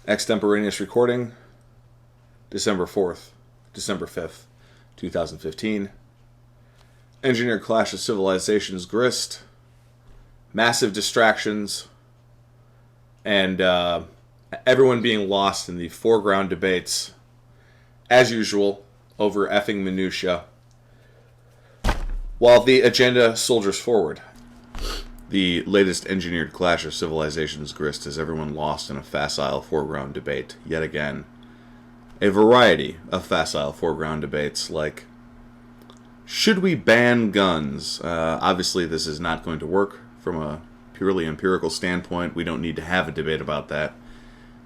Extemporaneous recording, December 4th, December 5th, 2015. Engineered clash of civilizations grist, massive distractions, and everyone being lost in the foreground debates, as usual, over effing minutia, while the agenda soldiers forward. The latest engineered clash of civilizations grist has everyone lost in a facile foreground debate, yet again. A variety of facile foreground debates, like, should we ban guns? Obviously, this is not going to work from a purely empirical standpoint. We don't need to have a debate about that.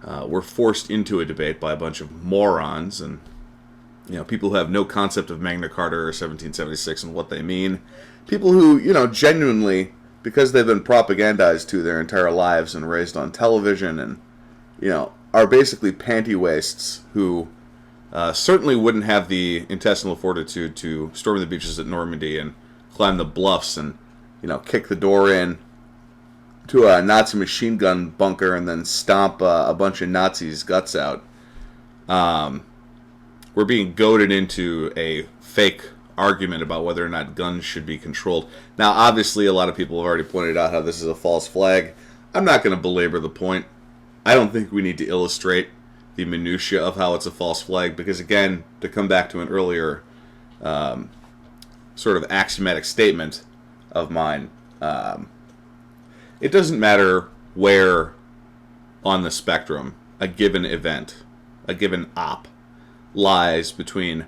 We're forced into a debate by a bunch of morons and people who have no concept of Magna Carta or 1776 and what they mean. People who, genuinely, because they've been propagandized to their entire lives and raised on television and, are basically panty wastes who certainly wouldn't have the intestinal fortitude to storm the beaches at Normandy and climb the bluffs and, kick the door in to a Nazi machine gun bunker and then stomp a bunch of Nazis' guts out. We're being goaded into a fake argument about whether or not guns should be controlled. Now, obviously, a lot of people have already pointed out how this is a false flag. I'm not going to belabor the point. I don't think we need to illustrate the minutia of how it's a false flag, because, again, to come back to an earlier sort of axiomatic statement of mine, it doesn't matter where on the spectrum a given event, a given op, lies between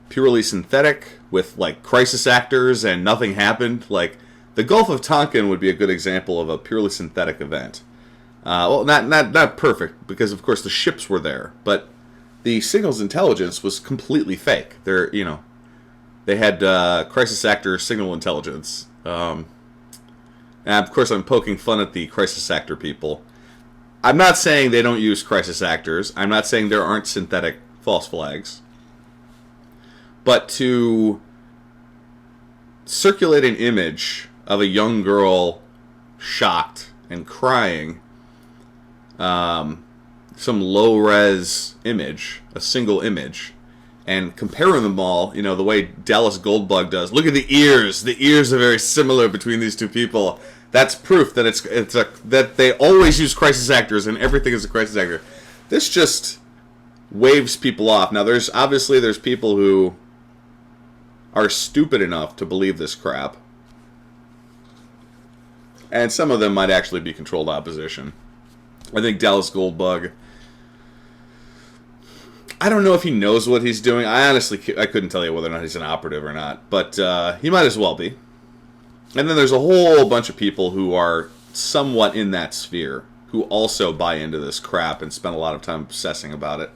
purely synthetic with crisis actors and nothing happened. Like the Gulf of Tonkin would be a good example of a purely synthetic event. Well, not perfect, because of course the ships were there, but the signals intelligence was completely fake. They had crisis actor signal intelligence. And of course I'm poking fun at the crisis actor people. I'm not saying they don't use crisis actors. I'm not saying there aren't synthetic false flags. But to circulate an image of a young girl shocked and crying, some low-res image, a single image, and comparing them all, the way Dallas Goldbug does. Look at the ears. The ears are very similar between these two people. That's proof that that they always use crisis actors and everything is a crisis actor. This just waves people off. Now, there's people who are stupid enough to believe this crap. And some of them might actually be controlled opposition. I think Dallas Goldbug, I don't know if he knows what he's doing. I couldn't tell you whether or not he's an operative or not. But he might as well be. And then there's a whole bunch of people who are somewhat in that sphere who also buy into this crap and spend a lot of time obsessing about it.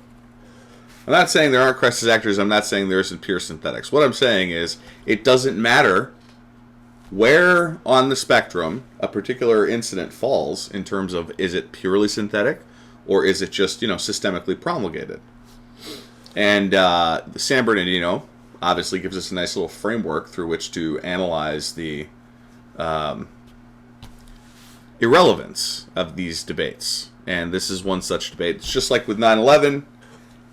I'm not saying there aren't crisis actors. I'm not saying there isn't pure synthetics. What I'm saying is it doesn't matter where on the spectrum a particular incident falls in terms of, is it purely synthetic or is it just, systemically promulgated? And San Bernardino obviously gives us a nice little framework through which to analyze the irrelevance of these debates. And this is one such debate. It's just like with 9/11.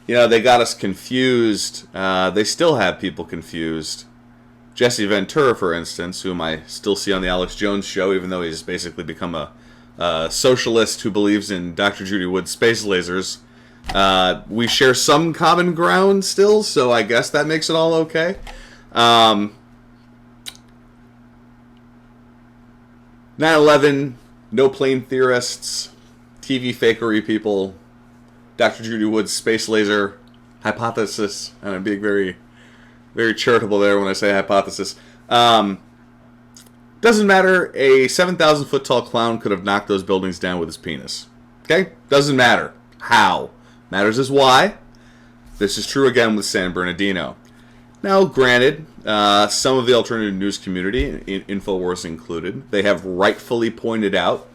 They got us confused. They still have people confused. Jesse Ventura, for instance, whom I still see on the Alex Jones show, even though he's basically become a socialist who believes in Dr. Judy Wood's space lasers. We share some common ground still, so I guess that makes it all okay. 9/11, no plane theorists, TV fakery people, Dr. Judy Wood's space laser hypothesis, and I'm being very, very charitable there when I say hypothesis. Doesn't matter. A 7,000-foot tall clown could have knocked those buildings down with his penis. Okay? Doesn't matter how. Matters is why. This is true again with San Bernardino. Now, granted, some of the alternative news community, InfoWars included, they have rightfully pointed out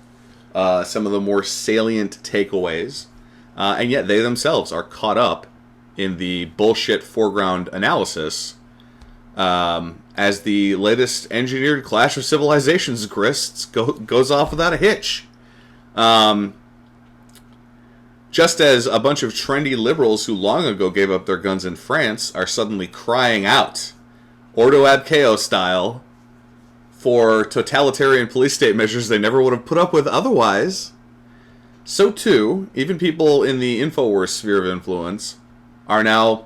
some of the more salient takeaways. And yet they themselves are caught up in the bullshit foreground analysis as the latest engineered clash of civilizations goes off without a hitch. Just as a bunch of trendy liberals who long ago gave up their guns in France are suddenly crying out, Ordo ab chaos style, for totalitarian police state measures they never would have put up with otherwise, so too, even people in the InfoWars sphere of influence are now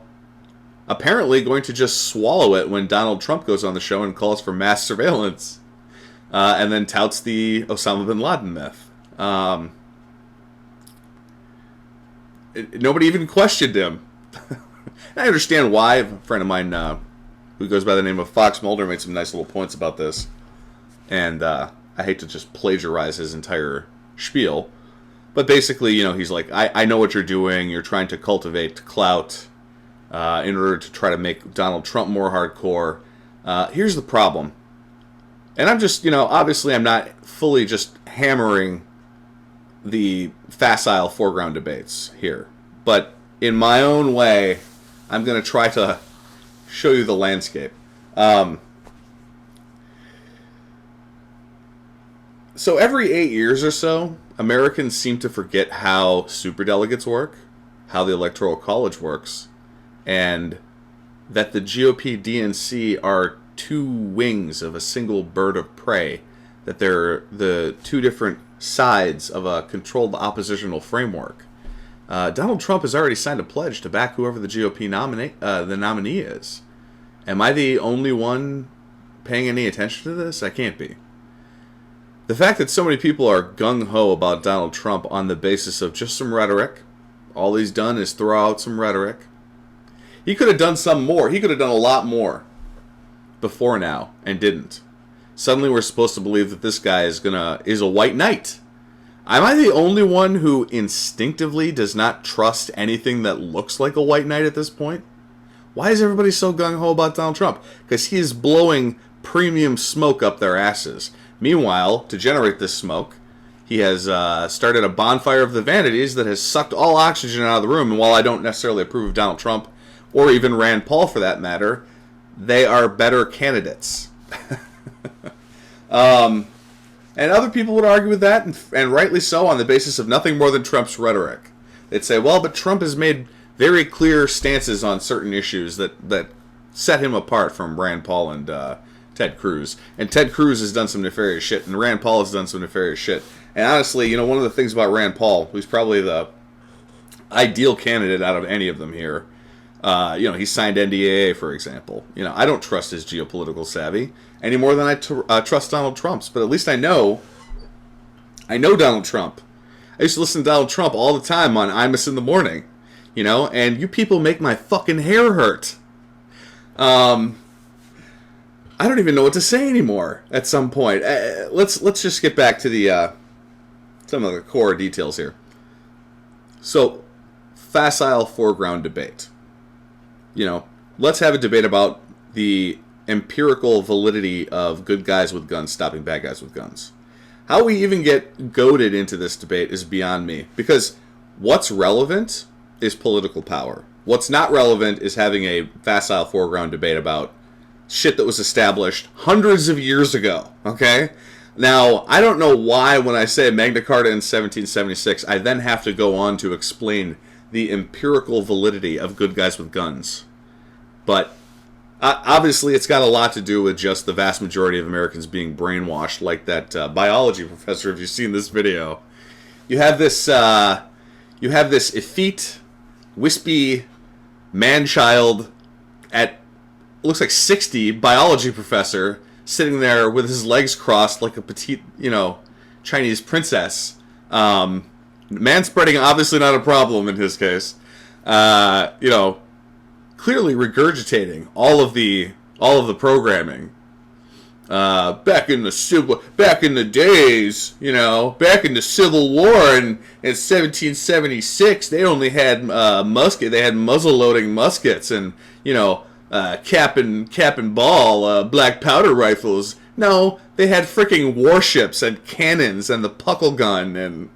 apparently going to just swallow it when Donald Trump goes on the show and calls for mass surveillance, and then touts the Osama bin Laden myth. Nobody even questioned him. I understand why. A friend of mine who goes by the name of Fox Mulder made some nice little points about this. And I hate to just plagiarize his entire spiel. But basically, he's like, I know what you're doing. You're trying to cultivate clout in order to try to make Donald Trump more hardcore. Here's the problem. And I'm just, obviously I'm not fully just hammering the facile foreground debates here. But in my own way, I'm going to try to show you the landscape. So every 8 years or so, Americans seem to forget how superdelegates work, how the Electoral College works, and that the GOP DNC are two wings of a single bird of prey, that they're the two different sides of a controlled oppositional framework. Donald Trump has already signed a pledge to back whoever the GOP nominee is. Am I the only one paying any attention to this? I can't be. The fact that so many people are gung-ho about Donald Trump on the basis of just some rhetoric, all he's done is throw out some rhetoric. He could have done some more. He could have done a lot more before now and didn't. Suddenly we're supposed to believe that this guy is a white knight. Am I the only one who instinctively does not trust anything that looks like a white knight at this point? Why is everybody so gung-ho about Donald Trump? Because he is blowing premium smoke up their asses. Meanwhile, to generate this smoke, he has started a bonfire of the vanities that has sucked all oxygen out of the room. And while I don't necessarily approve of Donald Trump, or even Rand Paul for that matter, they are better candidates. And other people would argue with that, and rightly so, on the basis of nothing more than Trump's rhetoric. They'd say, well, but Trump has made very clear stances on certain issues that set him apart from Rand Paul and Ted Cruz. And Ted Cruz has done some nefarious shit, and Rand Paul has done some nefarious shit. And honestly, one of the things about Rand Paul, who's probably the ideal candidate out of any of them here, he signed NDAA, for example. I don't trust his geopolitical savvy any more than I trust Donald Trump's. But at least I know Donald Trump. I used to listen to Donald Trump all the time on Imus in the morning, and you people make my fucking hair hurt. I don't even know what to say anymore at some point. Let's just get back to the some of the core details here. So, facile foreground debate. Let's have a debate about the empirical validity of good guys with guns stopping bad guys with guns. How we even get goaded into this debate is beyond me. Because what's relevant is political power. What's not relevant is having a facile foreground debate about shit that was established hundreds of years ago. Okay? Now, I don't know why when I say Magna Carta in 1776, I then have to go on to explain the empirical validity of good guys with guns. But obviously it's got a lot to do with just the vast majority of Americans being brainwashed, like that biology professor, if you've seen this video. You have this effete, wispy man-child at, looks like 60, biology professor, sitting there with his legs crossed like a petite, Chinese princess. Manspreading obviously not a problem in his case. Clearly regurgitating all of the programming. Back in the days, back in the Civil War in 1776, they only had they had muzzle-loading muskets and cap and ball black powder rifles. No, they had freaking warships and cannons and the puckle gun and.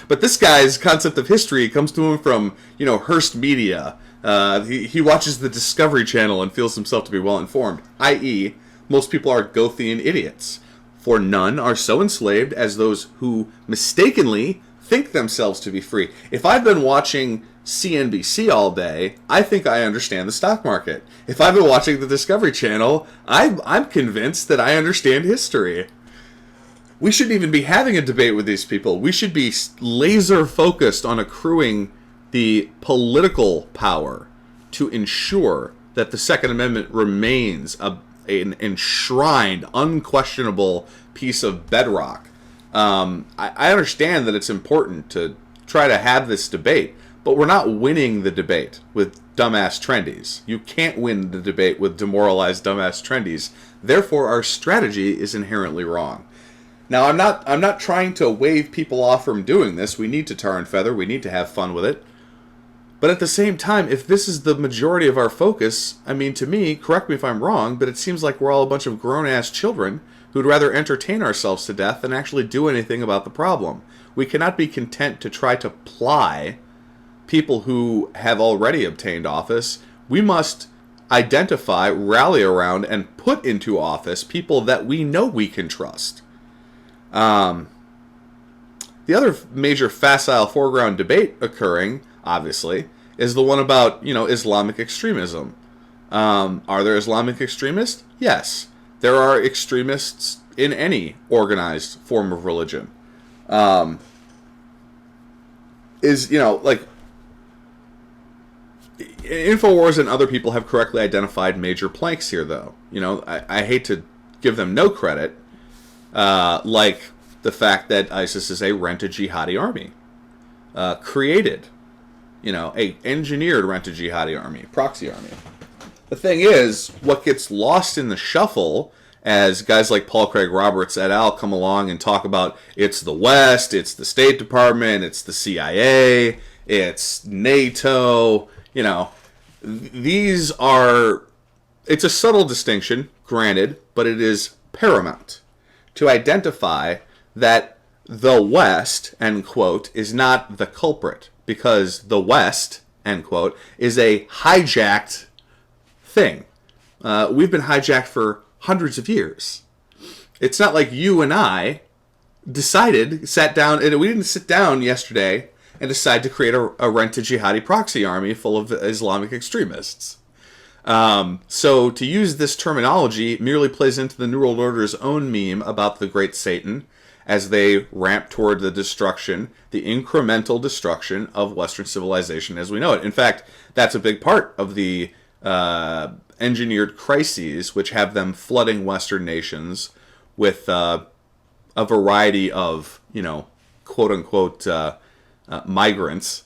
But this guy's concept of history comes to him from Hearst Media. He watches the Discovery Channel and feels himself to be well informed, i.e., most people are Gothian idiots, for none are so enslaved as those who mistakenly think themselves to be free. If I've been watching CNBC all day, I think I understand the stock market. If I've been watching the Discovery Channel, I'm convinced that I understand history. We shouldn't even be having a debate with these people. We should be laser focused on accruing the political power to ensure that the Second Amendment remains an enshrined, unquestionable piece of bedrock. I understand that it's important to try to have this debate, but we're not winning the debate with dumbass trendies. You can't win the debate with demoralized dumbass trendies. Therefore, our strategy is inherently wrong. Now, I'm not trying to wave people off from doing this. We need to tar and feather. We need to have fun with it. But at the same time, if this is the majority of our focus, I mean, to me, correct me if I'm wrong, but it seems like we're all a bunch of grown-ass children who'd rather entertain ourselves to death than actually do anything about the problem. We cannot be content to try to ply people who have already obtained office. We must identify, rally around, and put into office people that we know we can trust. The other major facile foreground debate occurring, obviously, is the one about, Islamic extremism. Are there Islamic extremists? Yes. There are extremists in any organized form of religion. InfoWars and other people have correctly identified major planks here, though. I hate to give them no credit, like the fact that ISIS is a rent-a-jihadi army, created, a engineered rent-a-jihadi army, proxy army. The thing is, what gets lost in the shuffle as guys like Paul Craig Roberts et al. Come along and talk about it's the West, it's the State Department, it's the CIA, it's NATO, these are... It's a subtle distinction, granted, but it is paramount to identify that the West, end quote, is not the culprit, because the West, end quote, is a hijacked thing. We've been hijacked for hundreds of years. It's not like you and I sat down, and we didn't sit down yesterday and decide to create a rent-a-jihadi proxy army full of Islamic extremists. So to use this terminology merely plays into the New World Order's own meme about the Great Satan as they ramp toward the destruction, the incremental destruction of Western civilization as we know it. In fact, that's a big part of the engineered crises which have them flooding Western nations with a variety of, quote-unquote migrants.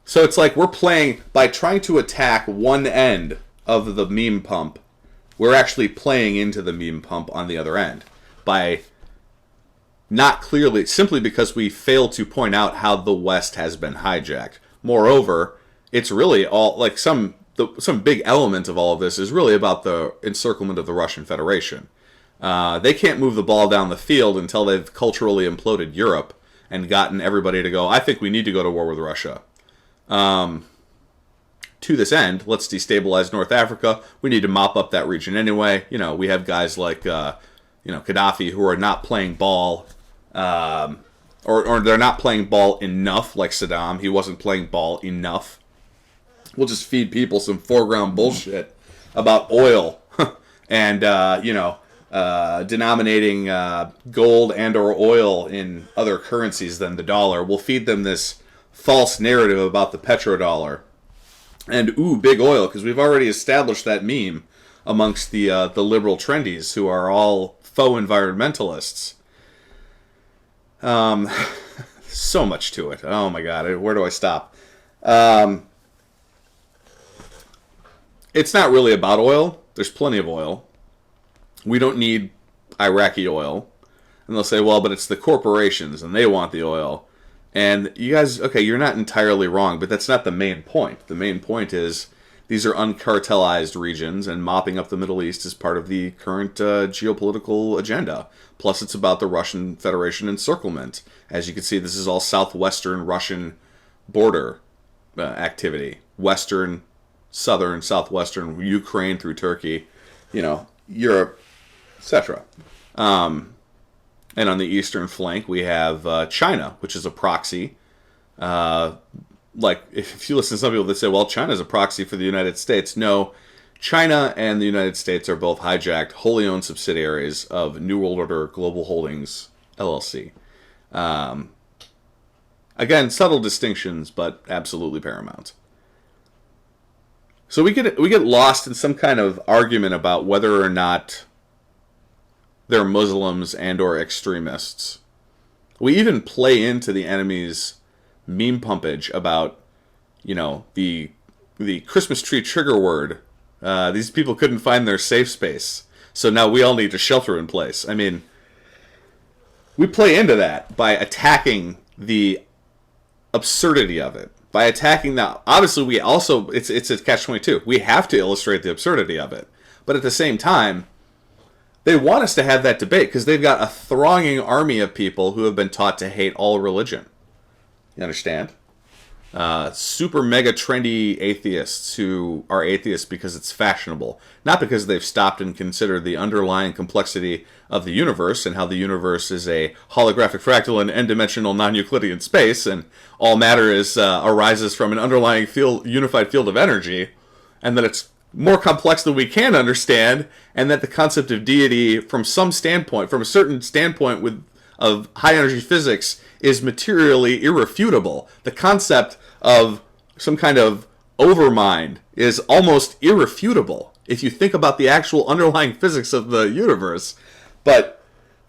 So it's like we're playing, by trying to attack one end of the meme pump, we're actually playing into the meme pump on the other end by not clearly, simply because we fail to point out how the West has been hijacked. Moreover, it's really all, like some big element of all of this is really about the encirclement of the Russian Federation. They can't move the ball down the field until they've culturally imploded Europe and gotten everybody to go, I think we need to go to war with Russia. To this end, let's destabilize North Africa. We need to mop up that region anyway. We have guys like, Gaddafi who are not playing ball, or they're not playing ball enough like Saddam. He wasn't playing ball enough. We'll just feed people some foreground bullshit about oil and, denominating gold and or oil in other currencies than the dollar. We'll feed them this false narrative about the petrodollar. And, big oil, because we've already established that meme amongst the liberal trendies who are all faux environmentalists. So much to it. Oh my god, where do I stop? It's not really about oil. There's plenty of oil. We don't need Iraqi oil. And they'll say, well, but it's the corporations and they want the oil. And you guys, okay, you're not entirely wrong, but that's not the main point. The main point is these are uncartelized regions, and mopping up the Middle East is part of the current geopolitical agenda. Plus, it's about the Russian Federation encirclement. As you can see, this is all southwestern Russian border activity. Western, southern, southwestern, Ukraine through Turkey, Europe, etc. And on the eastern flank, we have China, which is a proxy. Like, if you listen to some people that say, well, China's a proxy for the United States. No, China and the United States are both hijacked, wholly owned subsidiaries of New World Order Global Holdings, LLC. Again, subtle distinctions, but absolutely paramount. So we get lost in some kind of argument about whether or not they're Muslims and or extremists. We even play into the enemy's meme pumpage about, the Christmas tree trigger word. These people couldn't find their safe space, so now we all need to shelter in place. I mean, we play into that by attacking the absurdity of it. By attacking that, obviously we also, it's a catch-22. We have to illustrate the absurdity of it. But at the same time, they want us to have that debate because they've got a thronging army of people who have been taught to hate all religion. You understand? Super mega trendy atheists who are atheists because it's fashionable, not because they've stopped and considered the underlying complexity of the universe and how the universe is a holographic fractal in n-dimensional non-Euclidean space, and all matter arises from an underlying unified field of energy, and that it's more complex than we can understand, and that the concept of deity, from a certain standpoint of high energy physics, is materially irrefutable. The concept of some kind of overmind is almost irrefutable if you think about the actual underlying physics of the universe. But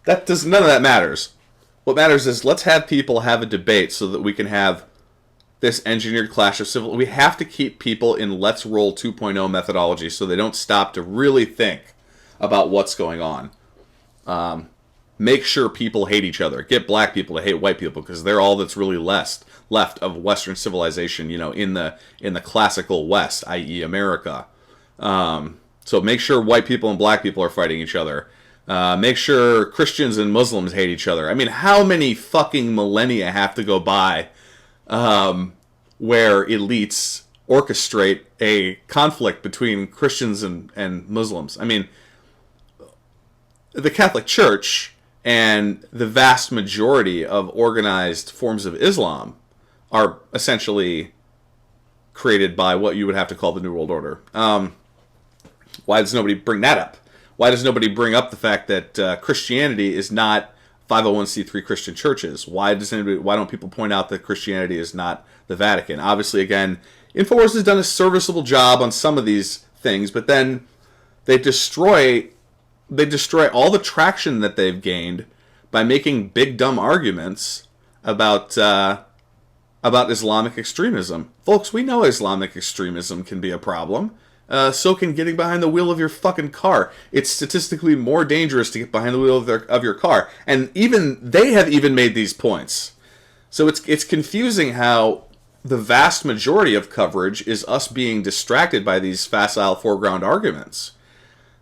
none of that matters. What matters is let's have people have a debate so that we can have this engineered clash of civil. We have to keep people in Let's Roll 2.0 methodology so they don't stop to really think about what's going on. Make sure people hate each other. Get black people to hate white people because they're all that's really left of Western civilization, in the classical West, i.e. America. So make sure white people and black people are fighting each other. Make sure Christians and Muslims hate each other. I mean, how many fucking millennia have to go by where elites orchestrate a conflict between Christians and Muslims? I mean, the Catholic Church and the vast majority of organized forms of Islam are essentially created by what you would have to call the New World Order. Why does nobody bring that up? Why does nobody bring up the fact that Christianity is not 501c3 Christian churches? Why don't people point out that Christianity is not the Vatican? Obviously, again, InfoWars has done a serviceable job on some of these things, but then they destroy all the traction that they've gained by making big dumb arguments about Islamic extremism. Folks, we know Islamic extremism can be a problem. So can getting behind the wheel of your fucking car. It's statistically more dangerous to get behind the wheel of your car. And they have even made these points. So it's confusing how the vast majority of coverage is us being distracted by these facile foreground arguments.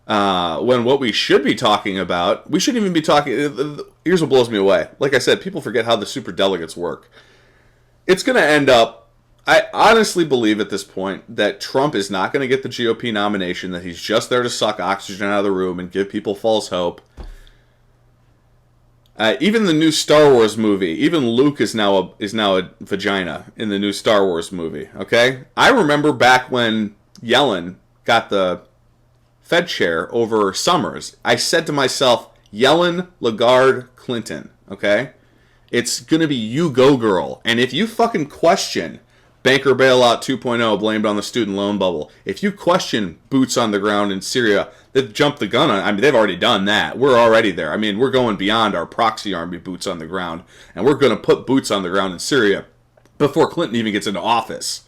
When what we should be talking about, we shouldn't even be talking. Here's what blows me away. Like I said, people forget how the superdelegates work. It's going to end up, I honestly believe at this point that Trump is not going to get the GOP nomination, that he's just there to suck oxygen out of the room and give people false hope. Even the new Star Wars movie, even Luke is now a vagina in the new Star Wars movie, okay? I remember back when Yellen got the Fed chair over Summers, I said to myself, Yellen, Lagarde, Clinton, okay? It's going to be you go, girl. And if you fucking question banker bailout 2.0 blamed on the student loan bubble, if you question boots on the ground in Syria, they've jumped the gun on. I mean, they've already done that. We're already there. I mean, we're going beyond our proxy army boots on the ground, and we're going to put boots on the ground in Syria before Clinton even gets into office.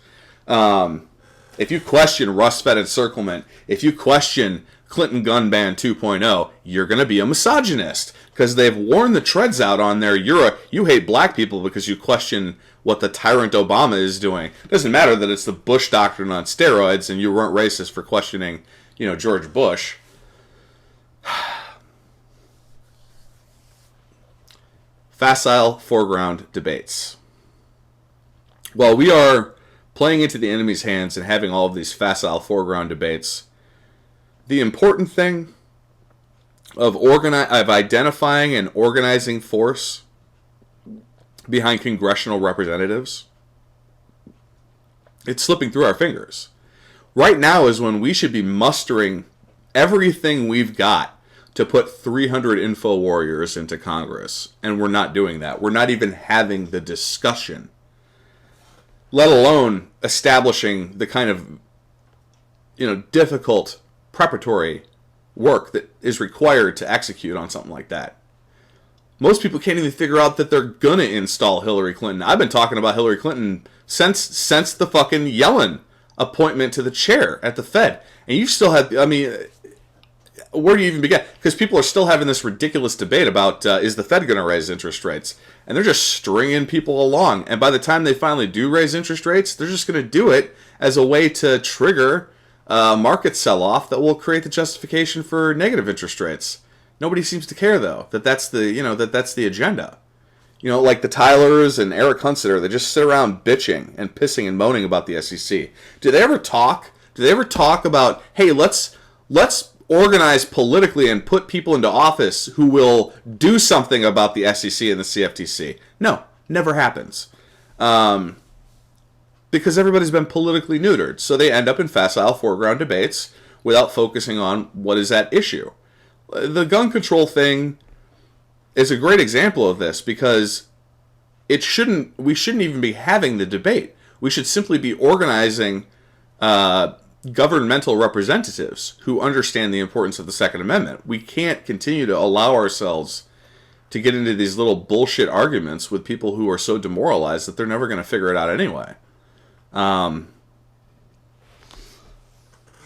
If you question Rust-fed encirclement, if you question Clinton gun ban 2.0, you're going to be a misogynist, because they've worn the treads out on their you hate black people because you question what the tyrant Obama is doing. It doesn't matter that it's the Bush doctrine on steroids and you weren't racist for questioning, George Bush. Facile foreground debates. While we are playing into the enemy's hands and having all of these facile foreground debates, the important thing of identifying an organizing force behind congressional representatives, it's slipping through our fingers. Right now is when we should be mustering everything we've got to put 300 info warriors into Congress, and we're not doing that. We're not even having the discussion, let alone establishing the kind of, difficult preparatory work that is required to execute on something like that. Most people can't even figure out that they're gonna install Hillary Clinton. I've been talking about Hillary Clinton since the fucking Yellen appointment to the chair at the Fed, and you still have. I mean, where do you even begin? Because people are still having this ridiculous debate about is the Fed going to raise interest rates, and they're just stringing people along. And by the time they finally do raise interest rates, they're just going to do it as a way to trigger a market sell-off that will create the justification for negative interest rates. Nobody seems to care though that's the agenda. Like the Tylers and Eric Hunsaker, they just sit around bitching and pissing and moaning about the SEC. Do they ever talk? Do they ever talk about, hey, let's organize politically and put people into office who will do something about the SEC and the CFTC? No, never happens. Because everybody's been politically neutered. So they end up in facile foreground debates without focusing on what is at issue. The gun control thing is a great example of this because we shouldn't even be having the debate. We should simply be organizing governmental representatives who understand the importance of the Second Amendment. We can't continue to allow ourselves to get into these little bullshit arguments with people who are so demoralized that they're never going to figure it out anyway.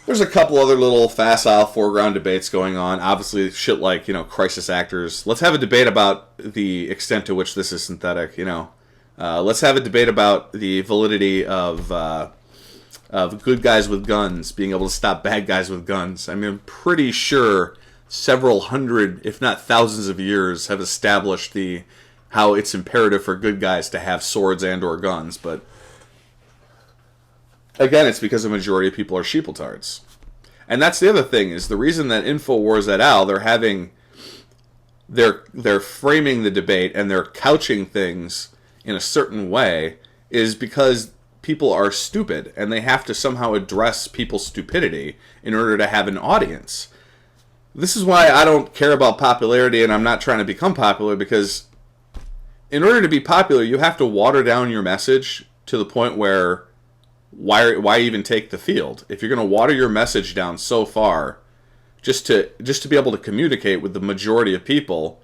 There's a couple other little facile foreground debates going on. Obviously, shit like, crisis actors. Let's have a debate about the extent to which this is synthetic, Let's have a debate about the validity of good guys with guns being able to stop bad guys with guns. I mean, I'm pretty sure several hundred, if not thousands of years have established how it's imperative for good guys to have swords and or guns, but again, it's because a majority of people are sheepletards. And that's the other thing, is the reason that InfoWars et al., they're framing the debate and they're couching things in a certain way is because people are stupid and they have to somehow address people's stupidity in order to have an audience. This is why I don't care about popularity and I'm not trying to become popular, because in order to be popular, you have to water down your message to the point where why even take the field? If you're going to water your message down so far just to be able to communicate with the majority of people,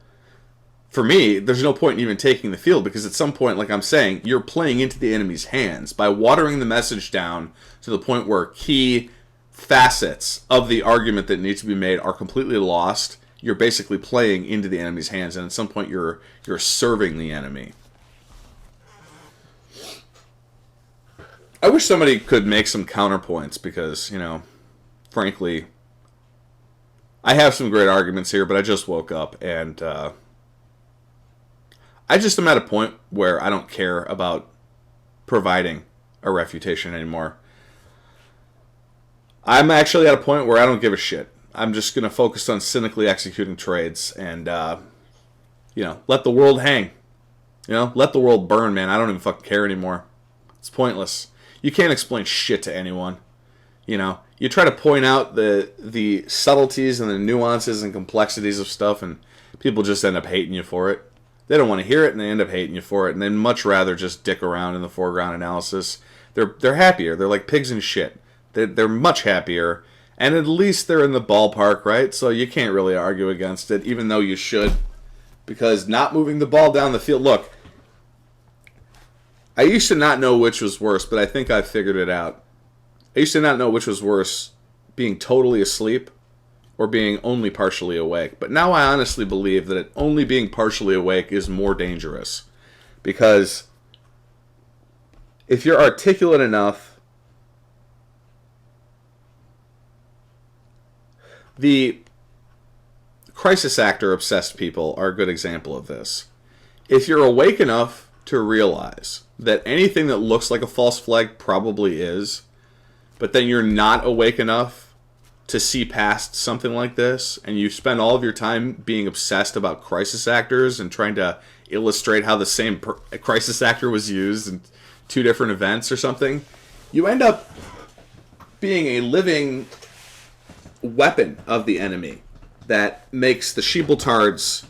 for me, there's no point in even taking the field, because at some point, like I'm saying, you're playing into the enemy's hands. By watering the message down to the point where key facets of the argument that needs to be made are completely lost, you're basically playing into the enemy's hands, and at some point you're serving the enemy. I wish somebody could make some counterpoints because, frankly, I have some great arguments here, but I just woke up and I just am at a point where I don't care about providing a refutation anymore. I'm actually at a point where I don't give a shit. I'm just going to focus on cynically executing trades and, let the world hang. Let the world burn, man. I don't even fucking care anymore. It's pointless. You can't explain shit to anyone. You try to point out the subtleties and the nuances and complexities of stuff, and people just end up hating you for it. They don't want to hear it, and they end up hating you for it, and they'd much rather just dick around in the foreground analysis. They're happier. They're like pigs in shit. They're much happier, and at least they're in the ballpark, right? So you can't really argue against it, even though you should, because not moving the ball down the field. Look, I used to not know which was worse, but I think I figured it out. I used to not know which was worse, being totally asleep or being only partially awake. But now I honestly believe that only being partially awake is more dangerous. Because if you're articulate enough, the crisis actor obsessed people are a good example of this. If you're awake enough to realize that anything that looks like a false flag probably is, but then you're not awake enough to see past something like this, and you spend all of your time being obsessed about crisis actors and trying to illustrate how the same crisis actor was used in two different events or something, you end up being a living weapon of the enemy that makes the sheepletards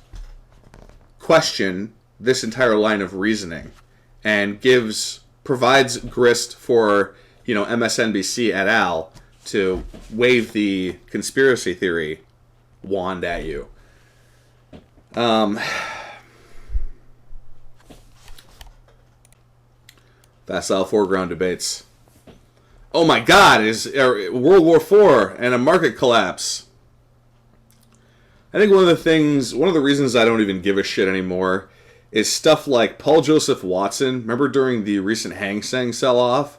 question this entire line of reasoning and provides grist for, MSNBC et al. To wave the conspiracy theory wand at you. Facile foreground debates. Oh my God, is World War IV and a market collapse. I think one of the reasons I don't even give a shit anymore is stuff like Paul Joseph Watson. Remember during the recent Hang Seng sell-off?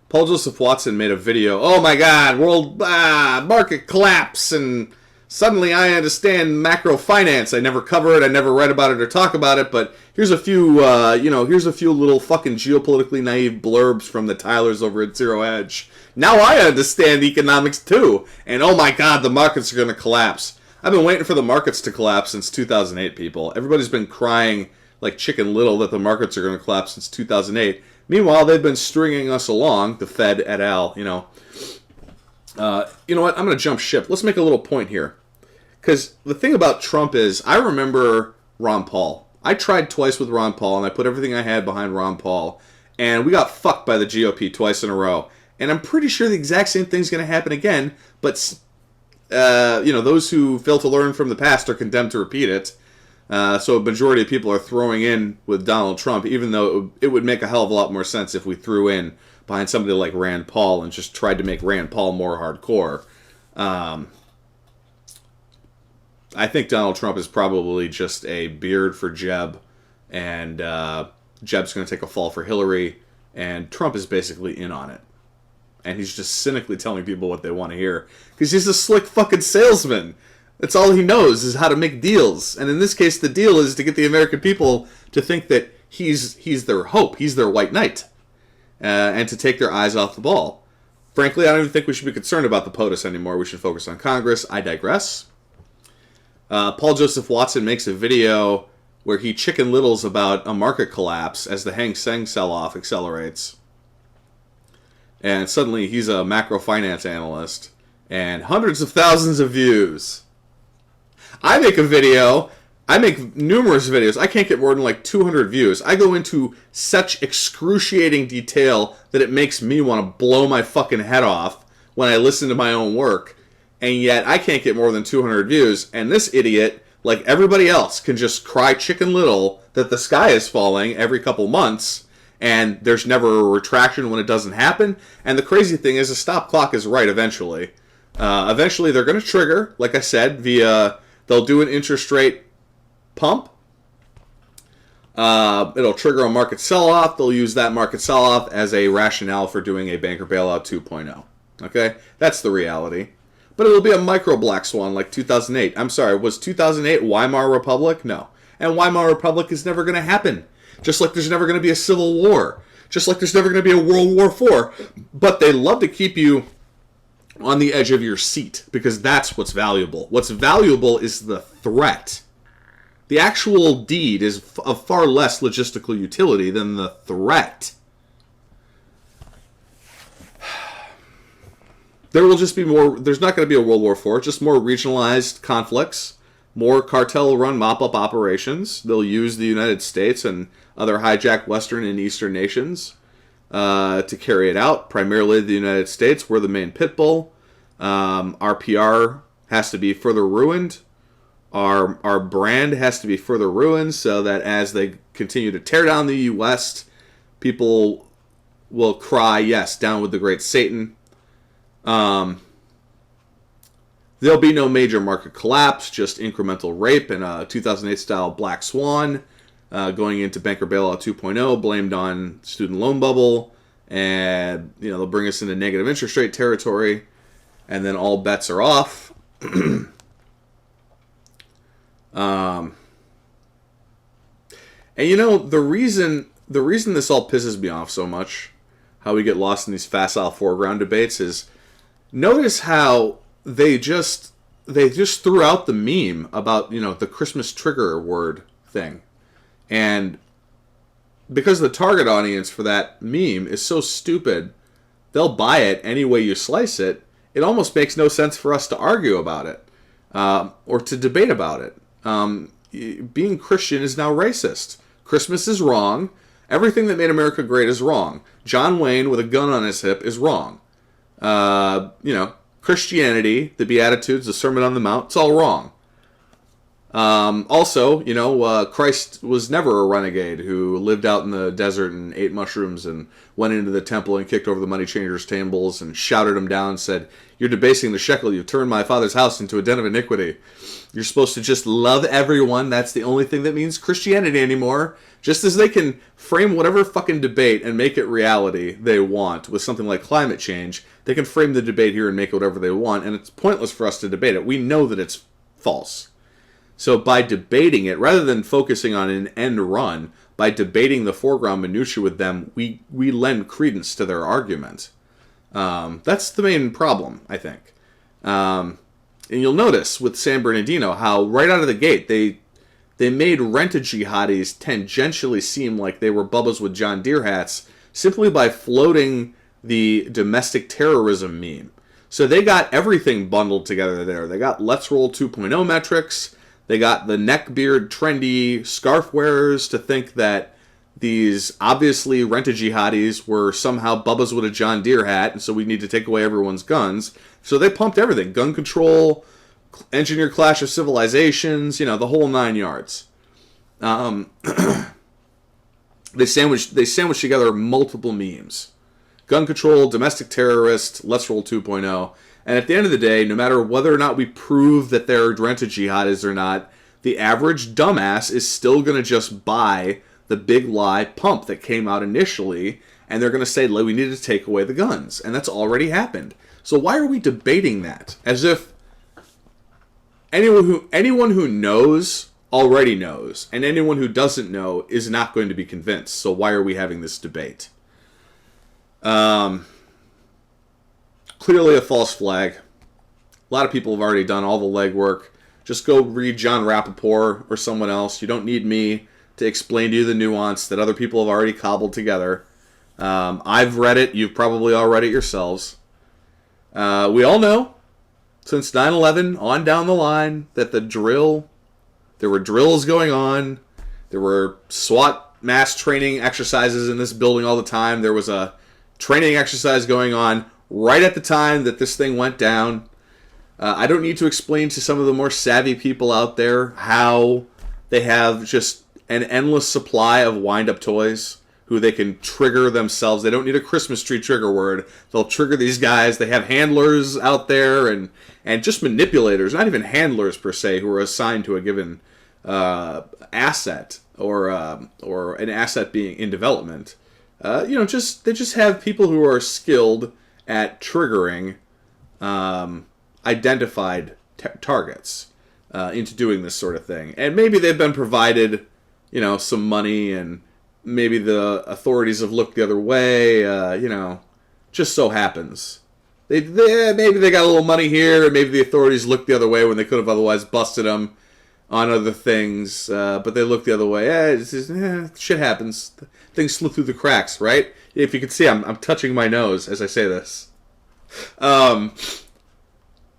Paul Joseph Watson made a video, oh my God, world market collapse, and suddenly I understand macro finance. I never cover it, I never read about it or talk about it, but here's a few, here's a few little fucking geopolitically naive blurbs from the Tylers over at Zero Hedge. Now I understand economics too, and oh my God, the markets are going to collapse. I've been waiting for the markets to collapse since 2008, people. Everybody's been crying like Chicken Little that the markets are going to collapse since 2008. Meanwhile, they've been stringing us along, the Fed et al., you know what? I'm going to jump ship. Let's make a little point here. Because the thing about Trump is, I remember Ron Paul. I tried twice with Ron Paul, and I put everything I had behind Ron Paul. And we got fucked by the GOP twice in a row. And I'm pretty sure the exact same thing's going to happen again. But, those who fail to learn from the past are condemned to repeat it. So a majority of people are throwing in with Donald Trump, even though it would make a hell of a lot more sense if we threw in behind somebody like Rand Paul and just tried to make Rand Paul more hardcore. I think Donald Trump is probably just a beard for Jeb, and Jeb's going to take a fall for Hillary, and Trump is basically in on it. And he's just cynically telling people what they want to hear, because he's a slick fucking salesman. That's all he knows is how to make deals. And in this case, the deal is to get the American people to think that he's their hope. He's their white knight. And to take their eyes off the ball. Frankly, I don't even think we should be concerned about the POTUS anymore. We should focus on Congress. I digress. Paul Joseph Watson makes a video where he chicken littles about a market collapse as the Hang Seng sell-off accelerates. And suddenly he's a macro finance analyst. And hundreds of thousands of views. I make numerous videos. I can't get more than like 200 views. I go into such excruciating detail that it makes me want to blow my fucking head off when I listen to my own work. And yet I can't get more than 200 views. And this idiot, like everybody else, can just cry Chicken Little that the sky is falling every couple months. And there's never a retraction when it doesn't happen. And the crazy thing is the stop clock is right eventually. Eventually they're going to trigger, like I said, via... They'll do an interest rate pump. It'll trigger a market sell-off. They'll use that market sell-off as a rationale for doing a banker bailout 2.0. Okay? That's the reality. But it'll be a micro black swan like 2008. I'm sorry, was 2008 Weimar Republic? No. And Weimar Republic is never going to happen. Just like there's never going to be a civil war. Just like there's never going to be a World War IV. But they love to keep you on the edge of your seat, because that's what's valuable. What's valuable is the threat. The actual deed is of far less logistical utility than the threat. There will just be more, there's not going to be a World War IV, just more regionalized conflicts, more cartel-run mop-up operations. They'll use the United States and other hijacked Western and Eastern nations to carry it out. Primarily the United States. We're the main pit bull. Our PR has to be further ruined. Our brand has to be further ruined so that as they continue to tear down the U.S., people will cry, yes, down with the great Satan. There'll be no major market collapse, just incremental rape and a 2008-style black swan. Going into banker bailout 2.0, blamed on student loan bubble, and they'll bring us into negative interest rate territory, and then all bets are off. And the reason this all pisses me off so much, how we get lost in these facile foreground debates, is notice how they just threw out the meme about, the Christmas trigger word thing. And because the target audience for that meme is so stupid, they'll buy it any way you slice it. It almost makes no sense for us to argue about it or to debate about it. Being Christian is now racist. Christmas is wrong. Everything that made America great is wrong. John Wayne with a gun on his hip is wrong. Christianity, the Beatitudes, the Sermon on the Mount, it's all wrong. Christ was never a renegade who lived out in the desert and ate mushrooms and went into the temple and kicked over the money changers' tables and shouted them down and said, "You're debasing the shekel. You've turned my father's house into a den of iniquity. You're supposed to just love everyone. That's the only thing that means Christianity anymore." Just as they can frame whatever fucking debate and make it reality they want with something like climate change, they can frame the debate here and make it whatever they want, and it's pointless for us to debate it. We know that it's false. So by debating it, rather than focusing on an end run, by debating the foreground minutiae with them, we lend credence to their argument. That's the main problem, I think. And you'll notice with San Bernardino how right out of the gate they made rent-a-jihadis tangentially seem like they were Bubbas with John Deere hats simply by floating the domestic terrorism meme. So they got everything bundled together there. They got Let's Roll 2.0 metrics. They got the neckbeard trendy scarf wearers to think that these obviously rent-a-jihadis were somehow Bubbas with a John Deere hat, and so we need to take away everyone's guns. So they pumped everything. Gun control, engineered clash of civilizations, the whole 9 yards. They sandwiched together multiple memes. Gun control, domestic terrorist, Let's Roll 2.0. And at the end of the day, no matter whether or not we prove that they're rent-a-jihadis or not, the average dumbass is still going to just buy the big lie pump that came out initially, and they're going to say, we need to take away the guns. And that's already happened. So why are we debating that? As if anyone who knows already knows, and anyone who doesn't know is not going to be convinced. So why are we having this debate? Clearly a false flag. A lot of people have already done all the legwork. Just go read John Rappaport or someone else. You don't need me to explain to you the nuance that other people have already cobbled together. I've read it. You've probably all read it yourselves. We all know, since 9/11 on down the line, that there were drills going on. There were SWAT mass training exercises in this building all the time. There was a training exercise going on right at the time that this thing went down. I don't need to explain to some of the more savvy people out there how they have just an endless supply of wind-up toys who they can trigger themselves. They don't need a Christmas tree trigger word. They'll trigger these guys. They have handlers out there and just manipulators, not even handlers per se, who are assigned to a given asset or an asset being in development. They just have people who are skilled at triggering identified targets into doing this sort of thing. And maybe they've been provided, some money, and maybe the authorities have looked the other way. Just so happens. Maybe they got a little money here, and maybe the authorities looked the other way when they could have otherwise busted them on other things. But they looked the other way. Shit happens. Things slip through the cracks, right? If you can see, I'm touching my nose as I say this.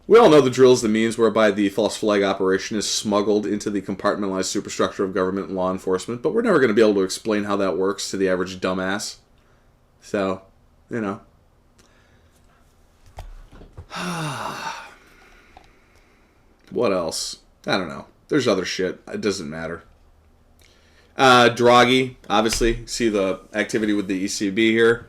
We all know the drills, the means whereby the false flag operation is smuggled into the compartmentalized superstructure of government and law enforcement, but we're never going to be able to explain how that works to the average dumbass. So, What else? I don't know. There's other shit. It doesn't matter. Draghi, obviously, see the activity with the ECB here.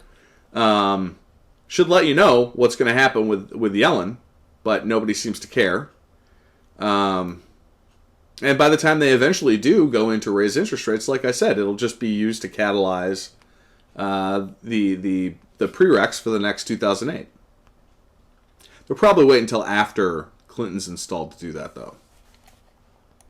Should let you know what's going to happen with Yellen, but nobody seems to care. And by the time they eventually do go in to raise interest rates, like I said, it'll just be used to catalyze the prereqs for the next 2008. They'll probably wait until after Clinton's installed to do that, though.